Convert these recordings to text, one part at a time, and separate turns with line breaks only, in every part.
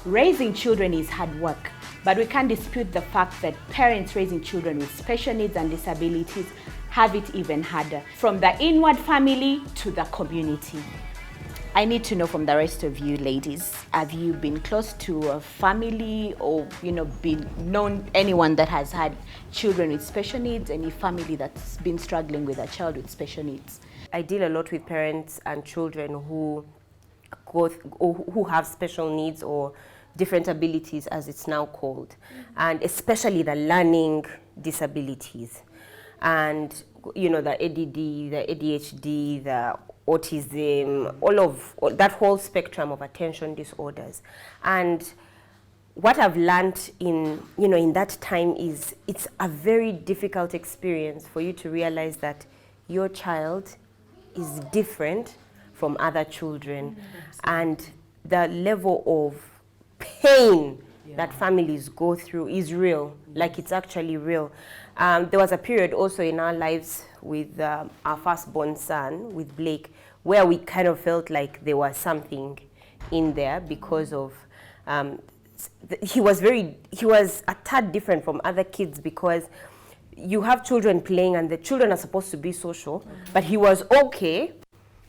Raising children is hard work, but we can't dispute the fact that parents raising children with special needs and disabilities have it even harder, from the inward family to the community. I need to know from the rest of you ladies, have you been close to a family or, been known anyone that has had children with special needs, any family that's been struggling with a child with special needs?
I deal a lot with parents and children who who have special needs or different abilities, as it's now called, and especially the learning disabilities. And, the ADD, the ADHD, the autism, all that whole spectrum of attention disorders. And what I've learned in that time is it's a very difficult experience for you to realize that your child is different from other children, and the level of pain that families go through is real, like it's actually real. There was a period also in our lives with our firstborn son, with Blake, where we kind of felt like there was something in there because of he was a tad different from other kids, because you have children playing and the children are supposed to be social, but he was okay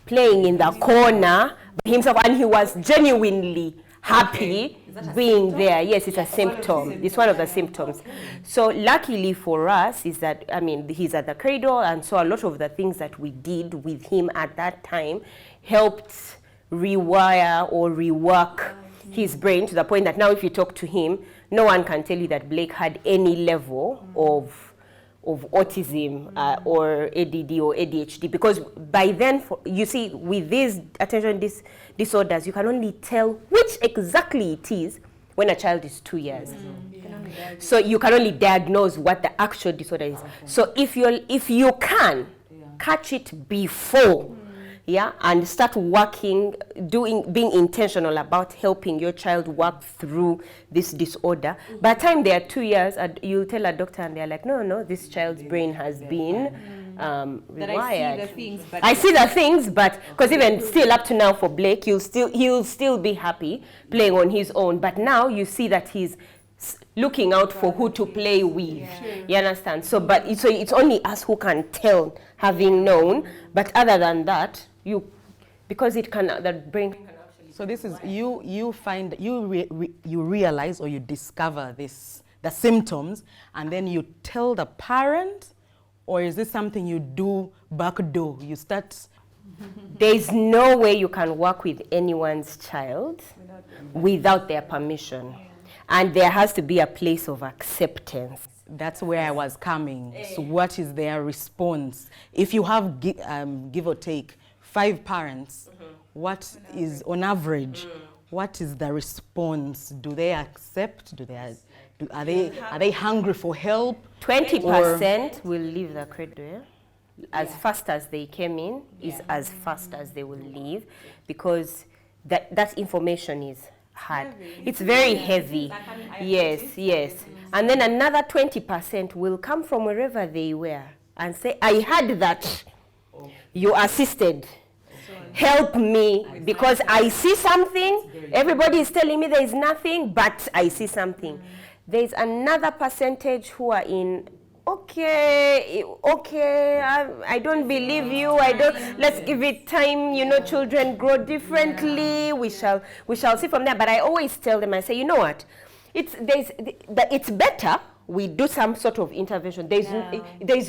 playing in the corner by himself, and he was genuinely happy being there. Yes, it's a symptom. It's one of the symptoms. So luckily for us is that, he's at the cradle, and so a lot of the things that we did with him at that time helped rewire or rework his brain to the point that now if you talk to him, no one can tell you that Blake had any level of autism or ADD or ADHD, because by then, you see, with these attention disorders, you can only tell which exactly it is when a child is 2 years. So you can only diagnose what the actual disorder is. So if you can catch it before, and start working, being intentional about helping your child work through this disorder. By the time they are 2 years, you'll tell a doctor and they're like, no, this child's brain has been rewired. I see the things, but because even still up to now for Blake, he'll still be happy playing on his own. But now you see that he's looking out for who to play with. You understand? So it's only us who can tell, having known. But other than that, because the brain can actually.
So this is you find you realize or you discover the symptoms, and then you tell the parent, or is this something you do backdoor? You start.
There's no way you can work with anyone's child without their permission, and there has to be a place of acceptance.
That's where I was coming. So what is their response? If you have give or take 5 parents, what is on average? What is the response? Do they accept? Are they hungry for help?
20% will leave the cradle. As fast as they came in is as fast as they will leave, because that information is hard. It's very heavy. Yes. And then another 20% will come from wherever they were and say, I had that. You assisted. Help me, because I see something. Everybody is telling me there is nothing, but I see something. There's another percentage who are in, okay, I don't believe you. Let's give it time. Children grow differently. We shall see from there. But I always tell them, I say, you know what? It's better we do some sort of intervention. There's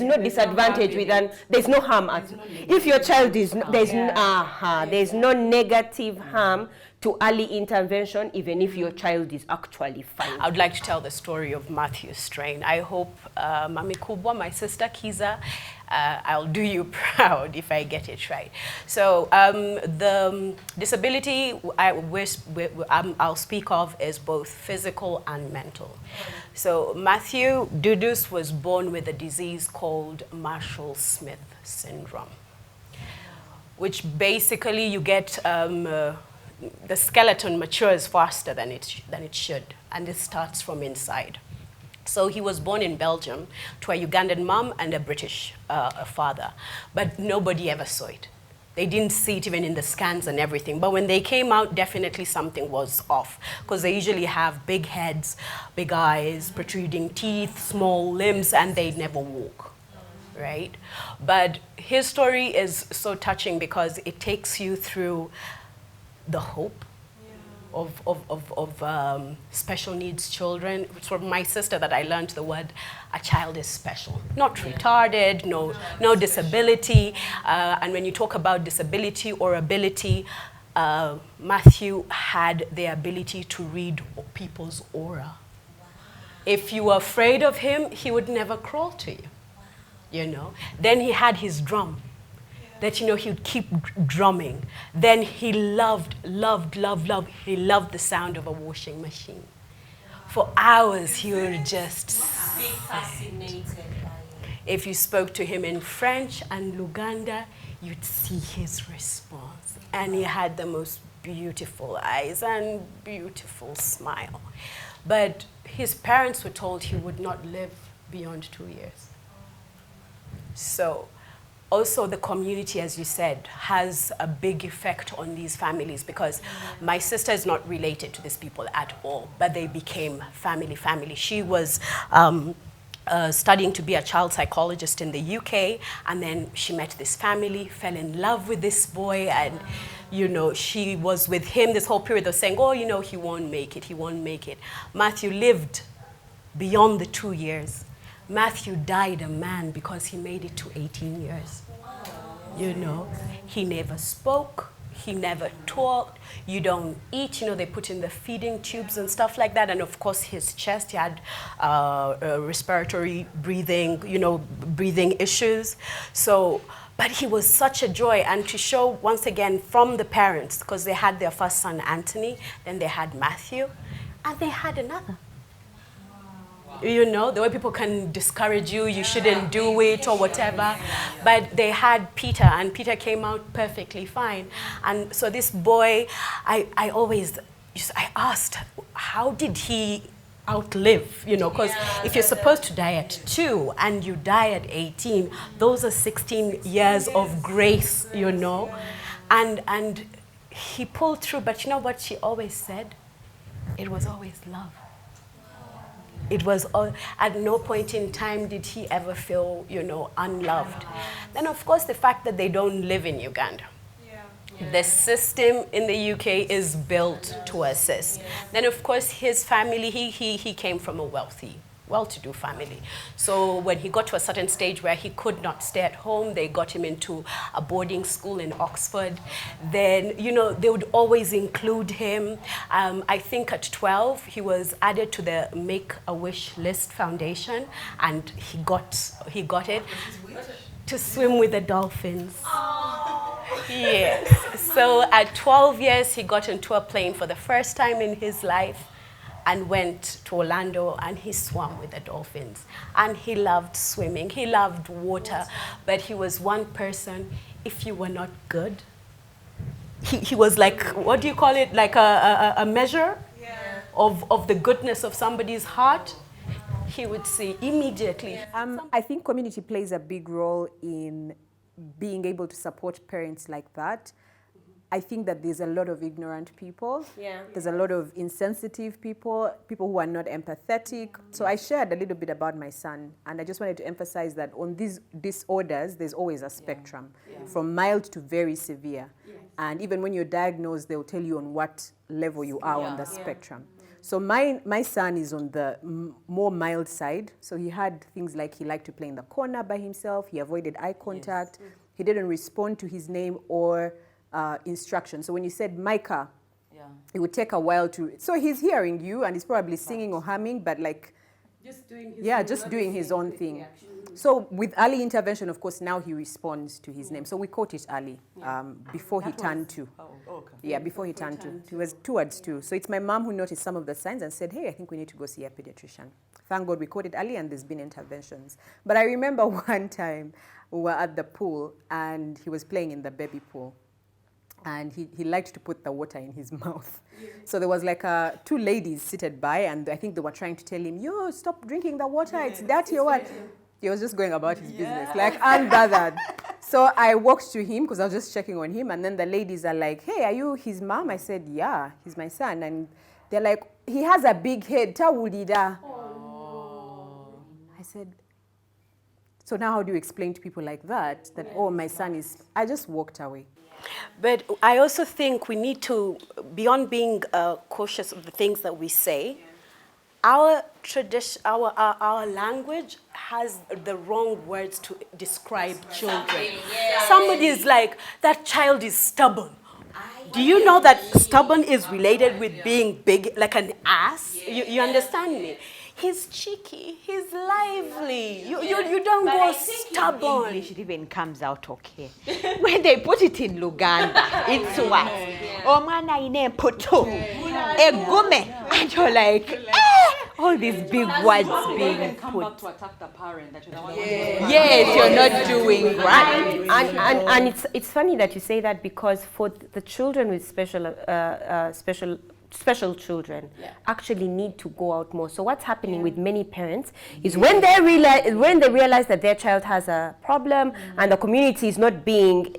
no disadvantage there's no harm. If your child is, there's no negative harm to early intervention, even if your child is actually fine.
I would like to tell the story of Matthew's strain. I hope, Mami Kubwa, my sister Kiza, I'll do you proud if I get it right. So the disability I'll speak of is both physical and mental. So Matthew Dudus was born with a disease called Marshall-Smith syndrome, which basically you get the skeleton matures faster than it should, and it starts from inside. So he was born in Belgium to a Ugandan mom and a British father, but nobody ever saw it. They didn't see it even in the scans and everything. But when they came out, definitely something was off, because they usually have big heads, big eyes, protruding teeth, small limbs, and they never walk, right? But his story is so touching because it takes you through the hope of special needs children. It's from my sister that I learned the word, a child is special. Not retarded, no disability. And when you talk about disability or ability, Matthew had the ability to read people's aura. If you were afraid of him, he would never crawl to you, you know. Then he had his drum that, you know, he would keep drumming. Then he loved he loved the sound of a washing machine. For hours he would just fascinated by it. If you spoke to him in French and Luganda, you'd see his response. And he had the most beautiful eyes and beautiful smile. But his parents were told he would not live beyond 2 years. So also the community, as you said, has a big effect on these families, because my sister is not related to these people at all, but they became family. She was studying to be a child psychologist in the UK, and then she met this family, fell in love with this boy, and you know, she was with him this whole period of saying, oh, you know, he won't make it. Matthew lived beyond the 2 years. Matthew died a man because he made it to 18 years. You know, he never spoke, he never talked, you don't eat, you know, they put in the feeding tubes and stuff like that. And of course his chest, he had respiratory breathing, you know, breathing issues. So, but he was such a joy. And to show once again from the parents, because they had their first son, Anthony, then they had Matthew, and they had another. You know, the way people can discourage you, you shouldn't do it or whatever. But they had Peter, and Peter came out perfectly fine. And so this boy, I asked, how did he outlive? You know, because if you're supposed to die at 2 and you die at 18, those are 16 years of grace, you know. And he pulled through, but you know what she always said? It was always love. It was at no point in time did he ever feel, you know, unloved. Then of course the fact that they don't live in Uganda. The system in the UK is built to assist. Then of course his family, he came from a well-to-do family. So when he got to a certain stage where he could not stay at home, they got him into a boarding school in Oxford. Then, you know, they would always include him. I think at 12, he was added to the Make-A-Wish List Foundation, and he got it to swim with the dolphins. Yes. So at 12 years, he got into a plane for the first time in his life and went to Orlando, and he swam with the dolphins. And he loved swimming, he loved water, but he was one person, if you were not good, he was like, what do you call it, like a measure of the goodness of somebody's heart. He would see immediately.
I think community plays a big role in being able to support parents like that. I think that there's a lot of ignorant people. There's a lot of insensitive people who are not empathetic. So I shared a little bit about my son, and I just wanted to emphasize that on these disorders, there's always a spectrum, from mild to very severe. And even when you're diagnosed, they'll tell you on what level you are on the spectrum. So my son is on the more mild side. So he had things like he liked to play in the corner by himself. He avoided eye contact. He didn't respond to his name or instruction. So when you said Micah, it would take a while to. So he's hearing you and he's probably singing or humming, but like just doing his own thing. So with early intervention, of course, now he responds to his name. So we caught it early, before he turned 2. Yeah, before he turned 2. He was towards 2. So it's my mom who noticed some of the signs and said, hey, I think we need to go see a pediatrician. Thank God we caught it early and there's been interventions. But I remember one time we were at the pool and he was playing in the baby pool. And he liked to put the water in his mouth. So there was like 2 ladies seated by, and I think they were trying to tell him, yo, stop drinking the water, it's dirty or what? He was just going about his business, like unbothered. So I walked to him because I was just checking on him, and then the ladies are like, "Hey, are you his mom?" I said, "Yeah, he's my son." And they're like, "He has a big head. Tawulida." I said, "So now how do you explain to people like that, oh, my son is..." I just walked away.
But I also think we need to, beyond being cautious of the things that we say, our tradition, our language has the wrong words to describe children. Somebody is like, that child is stubborn. Do you know that stubborn is related with being big, like an ass? You understand me? He's cheeky, he's lively. You don't go stubborn.
English, it even comes out okay. When they put it in Luganda, it's what? Omwana ine poto, egume. And you're like, all these big words being put.
To attack the parent that
Yes, you're not doing right.
And it's funny that you say that, because for the children with special children actually need to go out more. So what's happening with many parents is when they realize that their child has a problem and the community is not being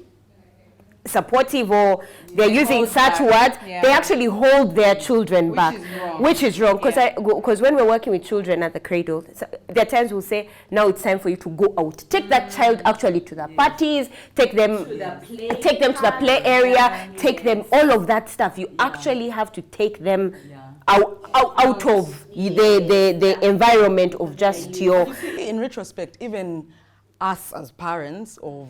supportive, or they're using such words, they actually hold their children back, which is wrong. Because when we're working with children at the cradle, there are times we'll say, now it's time for you to go out. Take that child actually to the parties, take them to the play area, take them, all of that stuff. You actually have to take them out of the environment of just your...
In retrospect, even us as parents of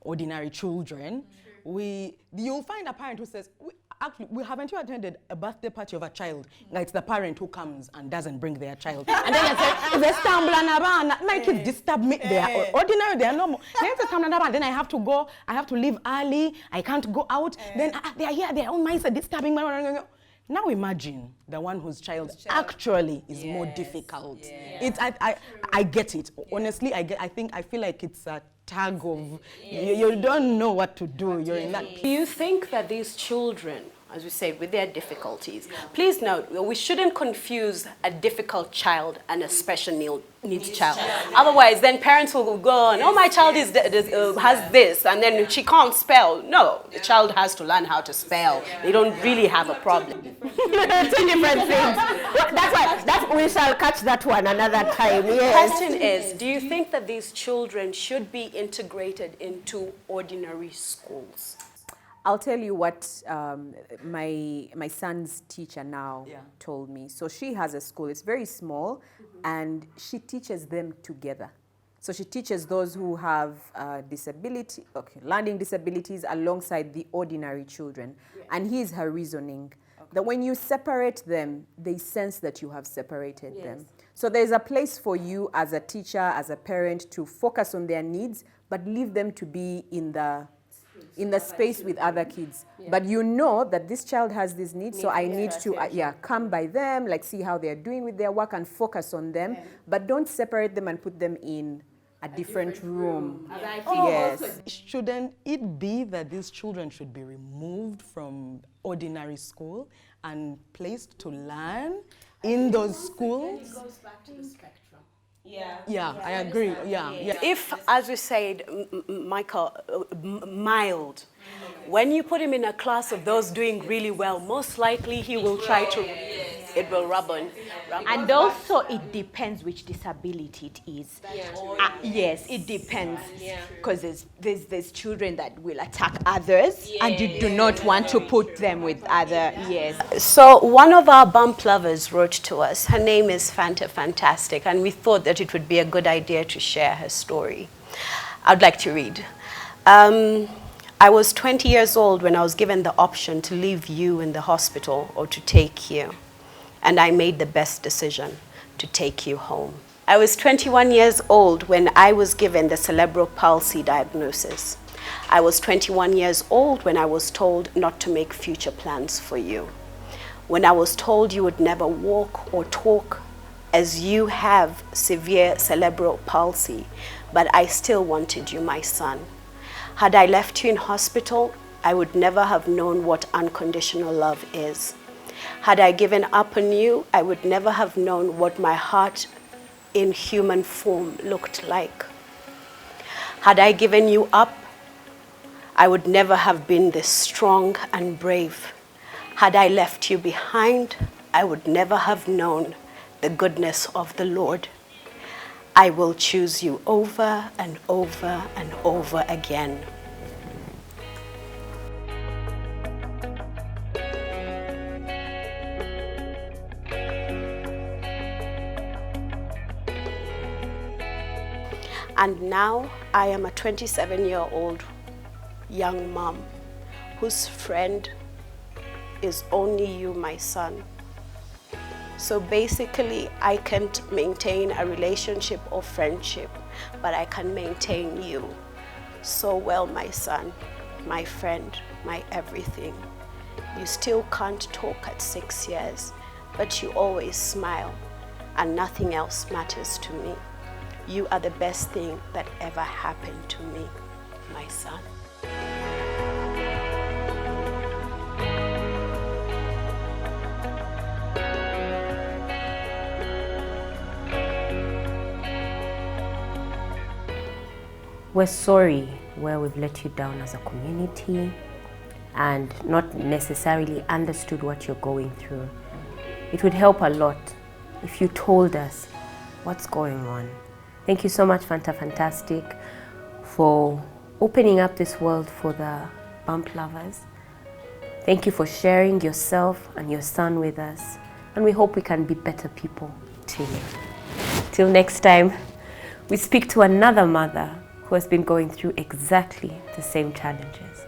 ordinary children, you'll find a parent who says, haven't you attended a birthday party of a child? Like, it's the parent who comes and doesn't bring their child. And then I say, if they stumble around, my kids disturb me. They are ordinary, they are normal. Then I have to go, I have to leave early, I can't go out. Then they are here, their own minds are disturbing. Now imagine the one whose child actually is more difficult. I get it. Honestly, I feel like it's a tag of, you don't know what to do. You're in that.
Do you think that these children, as we said, with their difficulties, please note, we shouldn't confuse a difficult child and a special needs child. Otherwise, then parents will go on, oh, my child has this, and then she can't spell. No, the child has to learn how to spell. They don't really have a problem.
Two different things. We shall catch that one another time. Yes.
Question is, do you think that these children should be integrated into ordinary schools?
I'll tell you what my son's teacher now told me. So she has a school. It's very small, and she teaches them together. So she teaches those who have learning disabilities alongside the ordinary children. And here's her reasoning. That when you separate them, they sense that you have separated them. So there's a place for you as a teacher, as a parent, to focus on their needs, but leave them to be in the space with other kids. But you know that this child has these needs, so I need to come by them, like see how they're doing with their work and focus on them, but don't separate them and put them in a different room. Yes.
Shouldn't it be that these children should be removed from ordinary school and placed to learn in those schools?
It goes back to the spectrum.
I agree.
If, as we said, Michael, mild, when you put him in a class of those doing really well, most likely he will try to, it will rub on.
And also it depends which disability it is. Yes, it depends. Because there's children that will attack others and you do not want to put them with other,
So one of our bump lovers wrote to us. Her name is Fanta Fantastic, and we thought that it would be a good idea to share her story. I'd like to read. I was 20 years old when I was given the option to leave you in the hospital or to take you. And I made the best decision to take you home. I was 21 years old when I was given the cerebral palsy diagnosis. I was 21 years old when I was told not to make future plans for you. When I was told you would never walk or talk as you have severe cerebral palsy, but I still wanted you, my son. Had I left you in hospital, I would never have known what unconditional love is. Had I given up on you, I would never have known what my heart in human form looked like. Had I given you up, I would never have been this strong and brave. Had I left you behind, I would never have known the goodness of the Lord. I will choose you over and over and over again. And now I am a 27-year-old young mom whose friend is only you, my son. So basically, I can't maintain a relationship or friendship, but I can maintain you. So well, my son, my friend, my everything. You still can't talk at 6 years, but you always smile, and nothing else matters to me. You are the best thing that ever happened to me, my son.
We're sorry where we've let you down as a community and not necessarily understood what you're going through. It would help a lot if you told us what's going on. Thank you so much, Fanta Fantastic, for opening up this world for the bump lovers. Thank you for sharing yourself and your son with us. And we hope we can be better people too. Till next time, we speak to another mother who has been going through exactly the same challenges.